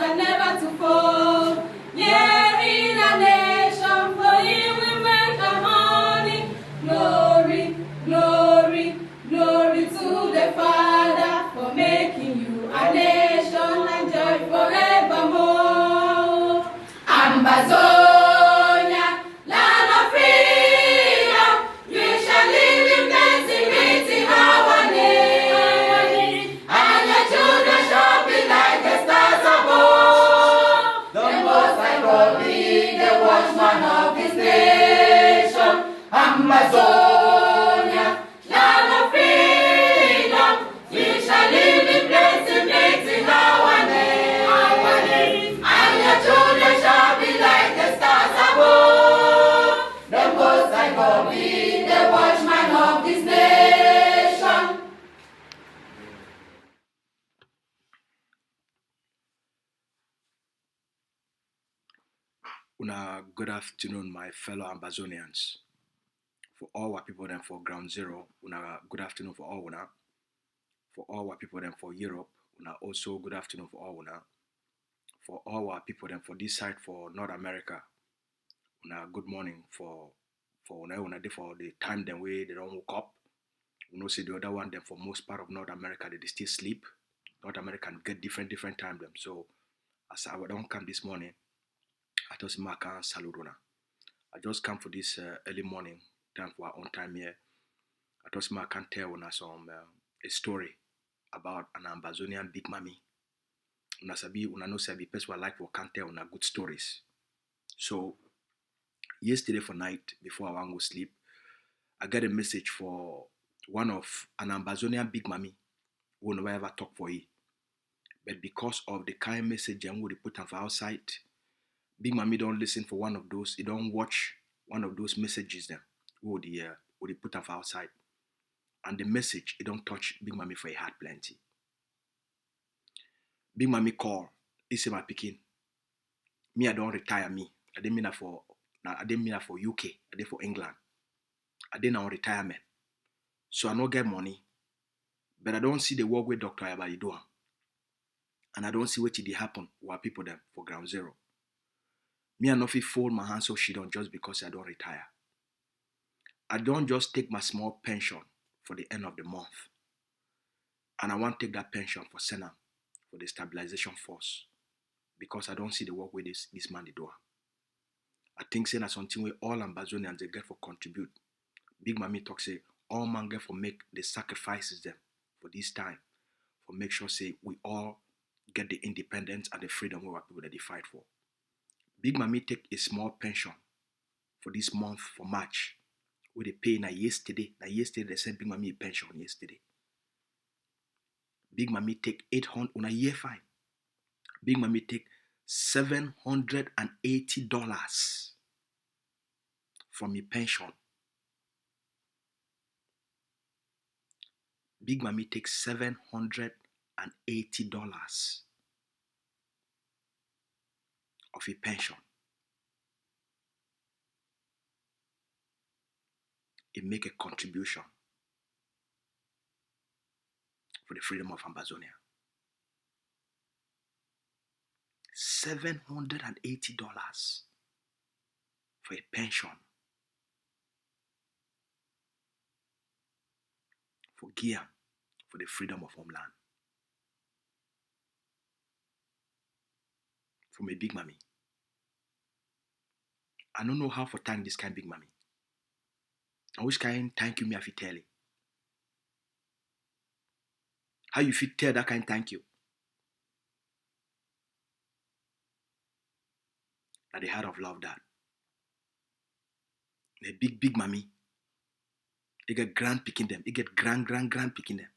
and never to fall. Yeah, in a nation, for him we make a honey. Glory, glory, glory to the Father for making you a nation and joy forevermore. Ambazonia, land of freedom, you shall live in plenty, meeting our name. And your children shall be like the stars above. The Most High God be the watchman of His nation. Amazonia, land of freedom, you shall live in plenty, meeting our name. And your children shall be like the stars above. The Most High God be the watchman of this nation. Good afternoon, my fellow Ambazonians. For all our people then for Ground Zero, good afternoon for all una. For all our people then for Europe, also good afternoon for all una. For all our people then for this side for North America, good morning for the time then way they don't wake up. See the other one then for most part of North America they still sleep. North America get different time them. So as I don't come this morning, I just mark and salute una. I just come for this early morning time for our own time here. I just can tell una some a story about an Ambazonian big mommy. Una know sabi person like for can tell una good stories. So yesterday for night before I want to go sleep, I got a message for one of an Ambazonian big mommy who never ever talk for you. But because of the kind message and what they put on for outside, big mommy don't listen for one of those. He don't watch one of those messages then. What they put on for outside. And the message, it don't touch Big Mommy for a heart plenty. Big Mommy call, he say my picking. Me, I don't retire me. I didn't mean that for UK, I did for England. I didn't on retirement. So I don't get money. But I don't see the work with Dr. Ayabali doing. And I don't see what did happen with people them for Ground Zero. Me, I not fit fold my hands so she don't just because I don't retire. I don't just take my small pension for the end of the month. And I want to take that pension for Senam, for the stabilization force. Because I don't see the work with this man they do. I think say that's something where all Ambazonians they get for contribute. Big Mommy talk say all man get for make the sacrifices them for this time. For make sure say we all get the independence and the freedom we people that they fight for. Big Mommy take a small pension for this month for March. Where they pay yesterday. Yesterday they sent Big Mommy a pension yesterday. Big Mommy take 800 on a year fine. Big Mommy take $780 from a pension. Big Mommy takes $780 of a pension. It make a contribution for the freedom of Ambazonia. $780 for a pension for Guiam for the freedom of homeland. From a Big Mommy. I don't know how to thank this kind of Big Mommy. And which kind thank you me if you tell it? How you fit tell that kind thank you? At the heart of love that. The big mommy. You get grand picking them. You get grand picking them.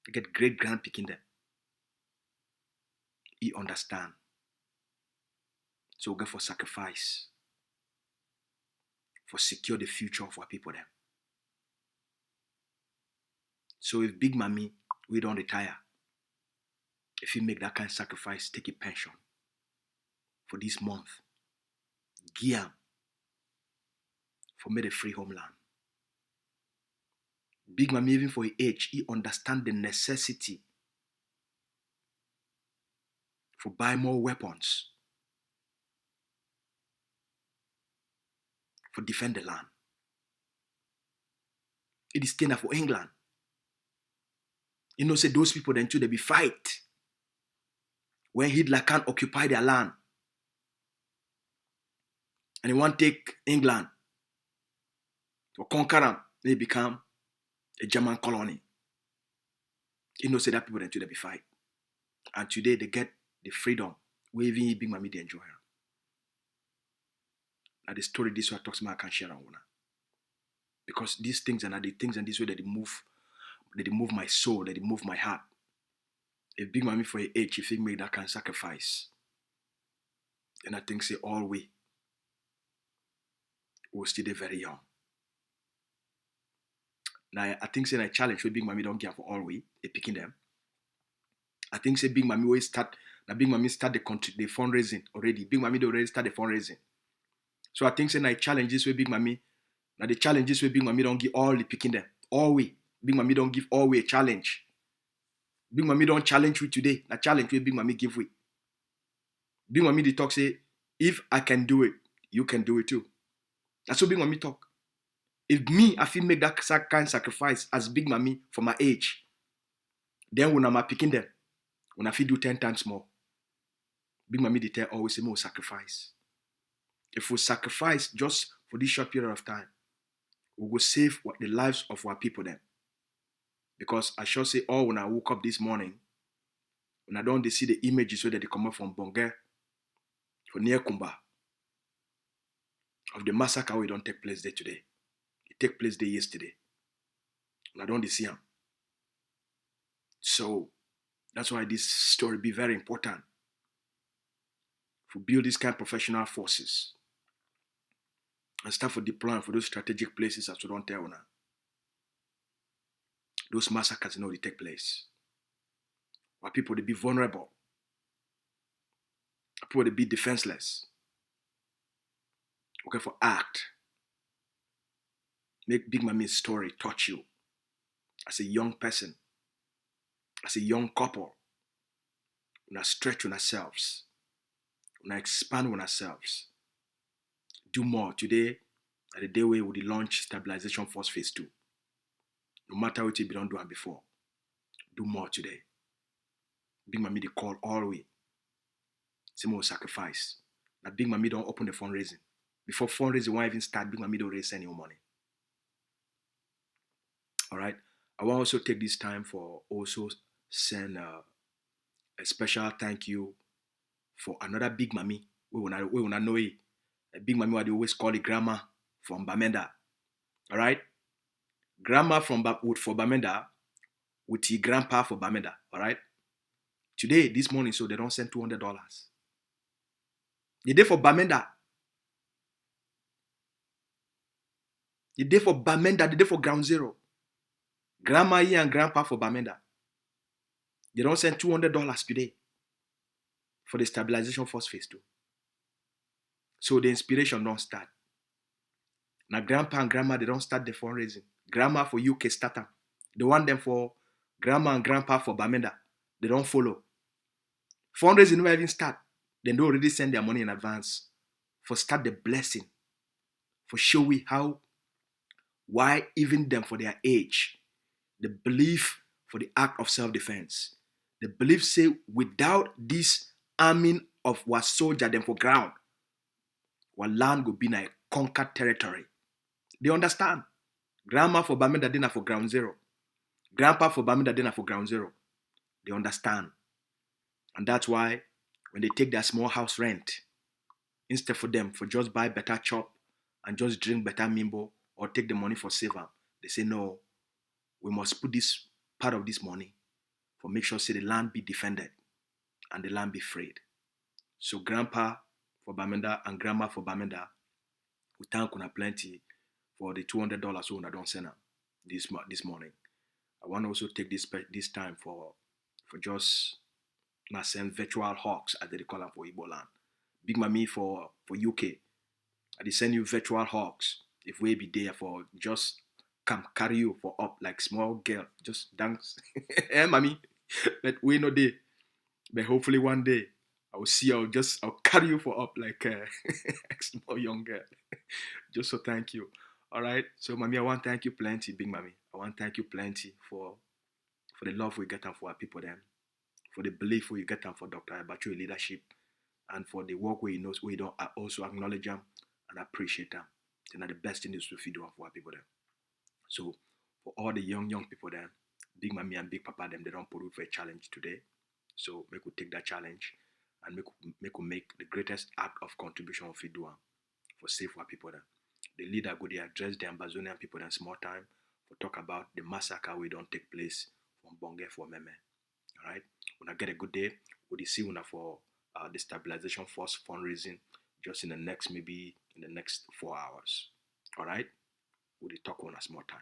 You get great grand picking them. He understand. So we go for sacrifice. For secure the future of our people them. So if Big Mommy, we don't retire. If you make that kind of sacrifice, take a pension for this month. Guiam for me the free homeland. Big Mommy, even for his age, he understand the necessity for buy more weapons, for defend the land. It is kind for England. You know, say those people then too, they be fight. When Hitler can't occupy their land. And he want to take England to conquer them, they become a German colony. You know, say that people then too, they be fight. And today they get the freedom where even Big Mami they enjoy. Now the story this way talks about I can share on one. Because these things and the things and this way that they move my soul, that they move my heart. If Big Mami for your age, if he made that kind of sacrifice, and I think say all we will still very young. Now I think say a challenge where Big Mami don't give for all we, they picking them. I think say Big Mami always start. Now Big Mami start the fundraising already. Big Mami they already start the fundraising. So I think say now challenges where Big Mami. Now the challenges where Big Mami don't give all the picking them. All we. Big Mami don't give all we a challenge. Big Mami don't challenge we today. Now challenge where Big Mami give we. Big Mami they talk say, if I can do it, you can do it too. That's what Big Mami talk. If me, I feel make that kind of sacrifice as Big Mami for my age, then when I'm picking them, when I feel do 10 times more, Big Mami they tell always say more sacrifice. If we sacrifice just for this short period of time, we will save the lives of our people then. Because I sure say all when I woke up this morning, when I don't see the images where they come up from Bonge, for near Kumba, of the massacre we don't take place there today. It take place there yesterday. And I don't see them. So that's why this story be very important. To build this kind of professional forces and start for deploying for those strategic places as we don't tell now. Those massacres they take place. Where people they be vulnerable. People they be defenseless. Okay, for act. Make Big Mami's story touch you as a young person, as a young couple. When I stretch on ourselves, when I expand on ourselves, do more today. At the day where we launch stabilization force phase 2. No matter what you don't do before, do more today. Big Mami they call all the way. Say more sacrifice. Now Big Mami don't open the fundraising. Before fundraising won't even start, Big Mami don't raise any more money. All right. I want to also take this time for also send a special thank you for another Big Mami. We wanna know it. A Big Mami what they always call it grandma from Bamenda. All right. Grandma for Bamenda with the grandpa for Bamenda. All right. Today, this morning, so they don't send $200. The day for Bamenda. The day for Bamenda, the day for Ground Zero. Grandma here and grandpa for Bamenda. They don't send $200 today for the stabilization force phase 2. So the inspiration don't start. Now grandpa and grandma, they don't start the fundraising. Grandma for UK start them. The one them for grandma and grandpa for Bamenda, they don't follow. Fundraising never even start. They don't already send their money in advance for start the blessing, for showing how, why even them for their age, the belief for the act of self-defense, the belief say without this arming of what soldier them for ground, what land will be in a conquered territory. They understand. Grandma for Bamenda dinner for Ground Zero. Grandpa for Bamenda dinner for Ground Zero. They understand. And that's why when they take their small house rent, instead for them for just buy better chop and just drink better mimbo or take the money for saver, they say no, we must put this part of this money for make sure say the land be defended and the land be freed. So grandpa for Bamenda and grandma for Bamenda, we thank you plenty for the $200 so I don't send them this morning. I want to also take this time for just not send virtual hugs as they call them for Igbo land. Big Mami for UK. I send you virtual hugs. If we be there for just come carry you for up like small girl. Just dance. Mommy. But we know day. But hopefully one day I will see you. I'll carry you for up like a small young girl. Just so thank you. All right. So, mommy, I want to thank you plenty, big mommy. I want to thank you plenty for the love we get and for our people then, for the belief we get and for Dr. Abacho leadership, and for the work we knows we don't also acknowledge them and appreciate them. They're the best thing is to feed them for our people then. So for all the young people then, big mommy and big papa them, they don't put for a challenge today. So make we take that challenge and make the greatest act of contribution of Fidua for safe our people then. The leader go they address the Ambazonian people in small time for talk about the massacre we don't take place from Bonge for Meme. Alright? When I get a good day, we'll see una for the stabilization force fundraising just in the next 4 hours. Alright? We'll talk on a small time.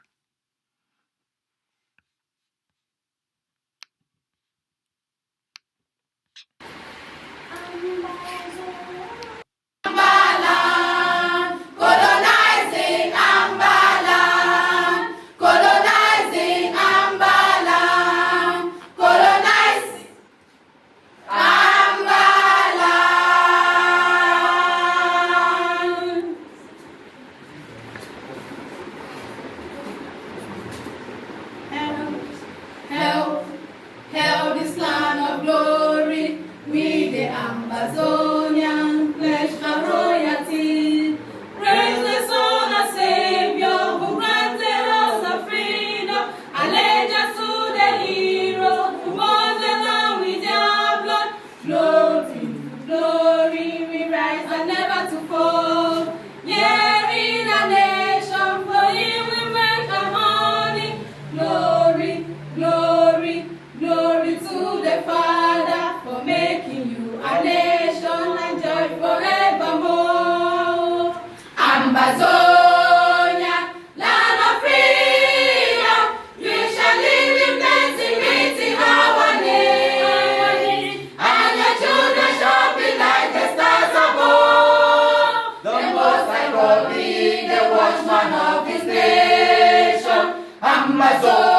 Hail this land of glory, we the Ambazonian, pledge our royalty. Praise the Son, our Savior, who granted us a freedom, allegiance to the hero, who bought the land with their blood. Glory, glory, we rise and never to fall. Yeah, in a nation, for him we make a honey. Glory, glory, glory to the Father for making you a nation and joy forevermore. Ambazonia, land of freedom, you shall live in plenty, meeting our name, and your children shall be like the stars above. The Most High God be the watchman of his nation. Amazon.